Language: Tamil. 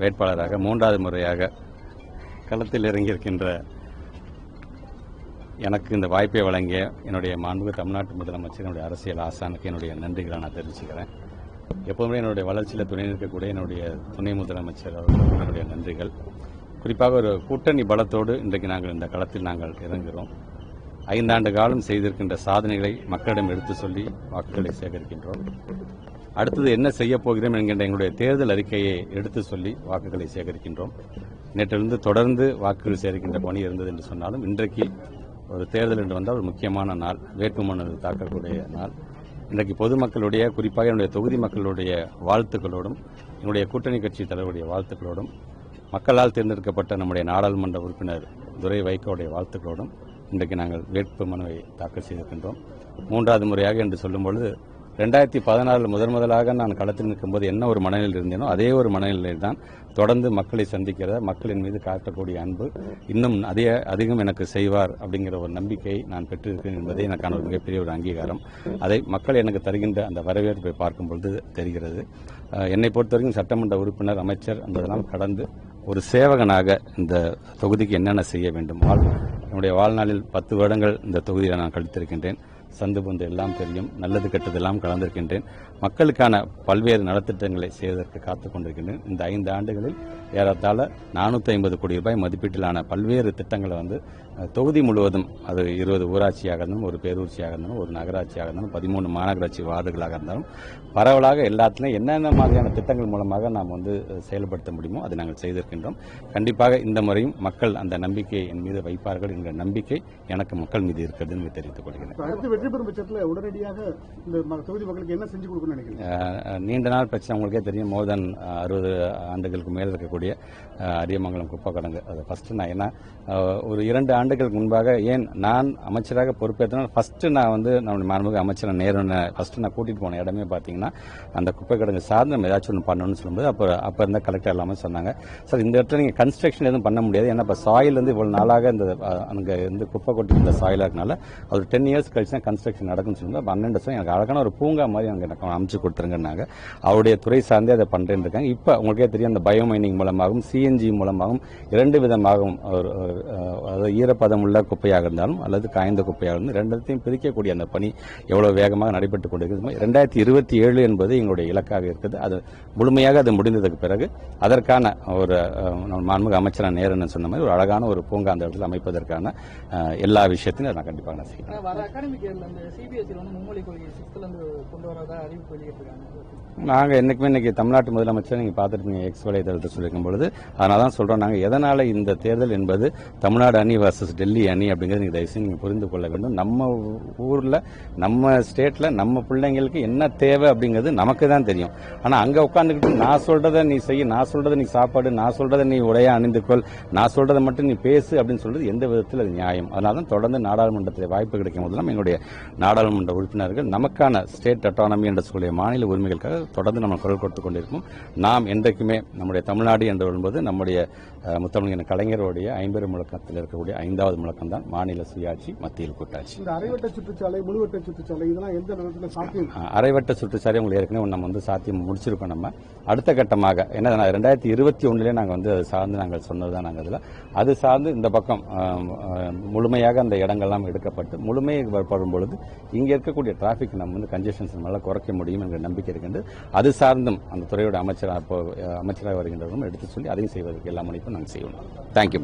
வேட்பாளராக 3வது முறையாக களத்தில் இறங்கியிருக்கின்ற எனக்கு இந்த வாய்ப்பை வழங்கிய என்னுடைய மாண்புமிகு தமிழ்நாட்டு முதலமைச்சர் என்னுடைய அரசியல் ஆசானுக்கு என்னுடைய நன்றிகளை நான் தெரிவிச்சுக்கிறேன். எப்போதுமே என்னுடைய வளர்ச்சியில் துணை நிற்கக்கூடிய என்னுடைய துணை முதலமைச்சர் அவர்களுக்கு என்னுடைய நன்றிகள். குறிப்பாக ஒரு கூட்டணி பலத்தோடு இன்றைக்கு நாங்கள் இந்த களத்தில் நாங்கள் இறங்குகிறோம். 5 ஆண்டு காலம் செய்திருக்கின்ற சாதனைகளை மக்களிடம் எடுத்து சொல்லி வாக்குகளை சேகரிக்கின்றோம். அடுத்தது என்ன செய்ய போகிறோம் என்கின்ற எங்களுடைய தேர்தல் அறிக்கையை எடுத்து சொல்லி வாக்குகளை சேகரிக்கின்றோம். நேற்றிலிருந்து தொடர்ந்து வாக்குகள் சேகரிக்கின்ற பணி இருந்தது என்று சொன்னாலும் இன்றைக்கு ஒரு தேர்தல் என்று வந்தால் ஒரு முக்கியமான நாள், வேட்புமனு தாக்கக்கூடிய நாள். இன்றைக்கு பொதுமக்களுடைய, குறிப்பாக என்னுடைய தொகுதி மக்களுடைய வாழ்த்துக்களோடும், என்னுடைய கூட்டணி கட்சி தலைவருடைய வாழ்த்துக்களோடும், மக்களால் தேர்ந்தெடுக்கப்பட்ட நம்முடைய நாடாளுமன்ற உறுப்பினர் துரை வைகோவுடைய வாழ்த்துக்களோடும் இன்றைக்கு நாங்கள் வேட்புமனுவை தாக்கல் செய்திருக்கின்றோம். 3வது முறையாக என்று சொல்லும் பொழுது 2016 முதலாக நான் களத்தில் நிற்கும்போது என்ன ஒரு மனநிலையில் இருந்தேனோ அதே ஒரு மனநிலையில் தான் தொடர்ந்து மக்களை சந்திக்கிற, மக்களின் மீது காட்டக்கூடிய அன்பு இன்னும் அதிகம் எனக்கு செய்வார் அப்படிங்கிற ஒரு நம்பிக்கையை நான் பெற்றிருக்கிறேன் என்பதே எனக்கான ஒரு மிகப்பெரிய ஒரு அங்கீகாரம். அதை மக்கள் எனக்கு தருகின்ற அந்த வரவேற்பை பார்க்கும் பொழுது தெரிகிறது. என்னை பொறுத்தவரைக்கும் சட்டமன்ற உறுப்பினர், அமைச்சர் என்பதெல்லாம் கடந்து ஒரு சேவகனாக இந்த தொகுதிக்கு என்னென்ன செய்ய வேண்டும், என்னுடைய வாழ்நாளில் 10 வருடங்கள் இந்த தொகுதியில் நான் கழித்திருக்கின்றேன். சந்து பொந்து எல்லாம் தெரியும், நல்லது கெட்டதெல்லாம் கலந்திருக்கின்றேன். மக்களுக்கான பல்வேறு நலத்திட்டங்களை செய்வதற்கு காத்துக் கொண்டிருக்கின்றேன். இந்த 5 ஆண்டுகளில் ஏறத்தாழ 450 கோடி ரூபாய் மதிப்பீட்டிலான பல்வேறு திட்டங்களை தொகுதி முழுவதும், அது 20 ஊராட்சியாக இருந்தாலும், ஒரு பேரூராட்சியாக இருந்தாலும், ஒரு நகராட்சியாக இருந்தாலும், 13 மாநகராட்சி வார்டுகளாக இருந்தாலும் பரவலாக எல்லாத்திலும் என்னென்ன மாதிரியான திட்டங்கள் மூலமாக நாம் செயல்படுத்த முடியுமோ அதை நாங்கள் செய்திருக்கின்றோம். கண்டிப்பாக இந்த முறையும் மக்கள் அந்த நம்பிக்கையை என் மீது வைப்பார்கள் என்கிற நம்பிக்கை எனக்கு மக்கள் மீது இருக்கிறது என்று தெரிவித்துக் கொள்கிறேன். வெற்றி பெறும் பட்சத்தில் உடனடியாக இந்த தொகுதி மக்களுக்கு என்ன செஞ்சு கொடுக்கணும்னு நினைக்கிறீங்க? நீண்ட நாள் பிரச்சனை உங்களுக்கே தெரியும். மோர் தென் 60 ஆண்டுகளுக்கு மேல் இருக்கக்கூடிய அரியமங்கலம் குப்பை கிடங்கு. அது ஃபர்ஸ்ட் நான் ஏன்னா ஒரு 2 ஆண்டுகளுக்கு முன்பாக நான் அமைச்சராக பொறுப்பேற்றனால் ஃபர்ஸ்ட் நான் நம்முடைய மாண்புமிகு அமைச்சர் நேரு ஃபர்ஸ்ட் நான் கூட்டிட்டு போன இடமே பார்த்தீங்கன்னா அந்த குப்பை கிடங்கு சார்ந்து நம்ம ஏதாச்சும் ஒன்று பண்ணணும்னு சொல்லும்போது அப்போ இருந்த கலெக்டர் எல்லாமே சொன்னாங்க, சார் இந்த இடத்துல நீங்கள் கன்ஸ்ட்ரக்ஷன் எதுவும் பண்ண முடியாது, ஏன்னா இப்போ சாயில் இவ்வளவு நாளாக அங்கே குப்பை கொட்டி இந்த சாயிலாக இருக்கனால அது 10 இயர்ஸ் கழிச்சு தான் கன்ஸ்ட்ரக்ஷன் நடக்கும்னு சொல்லுங்க. அப்போ அண்ணன் எனக்கு அழகான ஒரு பூங்கா மாதிரி எனக்கு அமைச்சு கொடுத்துருங்கன்னாங்க. அவருடைய துறை சார்ந்தே அதை பண்ணுறேன்னு இருக்காங்க. இப்போ உங்களுக்கே தெரியும், அந்த பயோமைனிங் மூலமாகவும் சிஎன்ஜி மூலமாகவும் 2 விதமாகவும் அதாவது ஈரப்பதம் உள்ள குப்பையாக இருந்தாலும் அல்லது காய்ந்த குப்பையாக இருந்தாலும் 2த்தையும் பிரிக்கக்கூடிய அந்த பணி எவ்வளவு வேகமாக நடைபெற்றுக் கொண்டிருக்கிறது. 2027 என்பது எங்களுடைய இலக்காக இருக்குது. அது முழுமையாக அது முடிந்ததுக்கு பிறகு அதற்கான ஒரு மாண்புமிகு அமைச்சர் நேருன்னு சொன்ன மாதிரி ஒரு அழகான ஒரு பூங்கா அந்த இடத்துல அமைப்பதற்கான எல்லா விஷயத்தையும் நான் கண்டிப்பாக நான் செய்வேன். நாங்கள் என்னைக்குமே இன்னைக்கு தமிழ்நாட்டு முதலமைச்சர் நீங்கள் பார்த்துருப்பீங்க, எக்ஸ் வலைதளத்தை சொல்லியிருக்கும் பொழுது அதனால தான் சொல்கிறோம். நாங்கள் எதனால் இந்த தேர்தல் என்பது தமிழ்நாடு அணி வர்சஸ் டெல்லி அணி அப்படிங்கிறது நீங்கள் தயவுசெய்து நீங்கள் புரிந்து கொள்ள வேண்டும். நம்ம ஊரில், நம்ம ஸ்டேட்டில் நம்ம பிள்ளைங்களுக்கு என்ன தேவை அப்படிங்கிறது நமக்கு தான் தெரியும். ஆனால் அங்கே உட்காந்துக்கிட்டு நான் சொல்கிறத நீ செய்ய, நான் சொல்கிறத நீ சாப்பாடு, நான் சொல்கிறத நீ உடையா அணிந்துக்கொள், நான் சொல்கிறத மட்டும் நீ பேசு அப்படின்னு சொல்கிறது எந்த விதத்தில் அது நியாயம்? அதனால தான் தொடர்ந்து நாடாளுமன்றத்தில் வாய்ப்பு கிடைக்கும் போதெல்லாம் எங்களுடைய நாடாளுமன்ற உறுப்பினர்கள் நமக்கான ஸ்டேட் அட்டானமி என்ற சொல்லிய மாநில உரிமைகளுக்காக தொடர்ந்து நம்ம குரல் கொடுத்துக் கொண்டிருக்கும். நாம் என்றைக்குமே நம்முடைய தமிழ்நாடு என்று வரும்போது நம்முடைய முத்தமிழ் கலைஞருடைய 50 முழக்கத்தில் இருக்கக்கூடிய 5வது முழக்கம் தான் மாநில சுயாட்சி, மத்தியில் கூட்டாட்சி. அரைவட்ட சுற்றுச்சாலை, முழுவட்ட சுற்றுச்சாலை இதெல்லாம் எந்த விதத்தில் சாத்தியம்? அரைவட்ட சுற்றுச்சாலை உங்களுக்கு ஏற்கனவே நம்ம சாத்தியம் முடிச்சிருக்கோம். நம்ம அடுத்த கட்டமாக என்ன 2021 நாங்கள் அது சார்ந்து நாங்கள் சொன்னதுதான். நாங்கள் அதில் அது சார்ந்து இந்த பக்கம் முழுமையாக அந்த இடங்கள்லாம் எடுக்கப்பட்டு முழுமையாக வரும் பொழுது இங்கே இருக்கக்கூடிய டிராபிக் நம்ம கன்ஜெஷன்ஸ் நல்லா குறைக்க முடியும் என்ற நம்பிக்கை இருக்கின்றது. அது சார்ந்தும் அந்த துறையோட அமைச்சராக வருகின்றவர்களும் எடுத்து சொல்லி அதையும் செய்வதற்கு எல்லா முனைப்பும் நாங்கள் செய்யணும். தேங்க்யூ.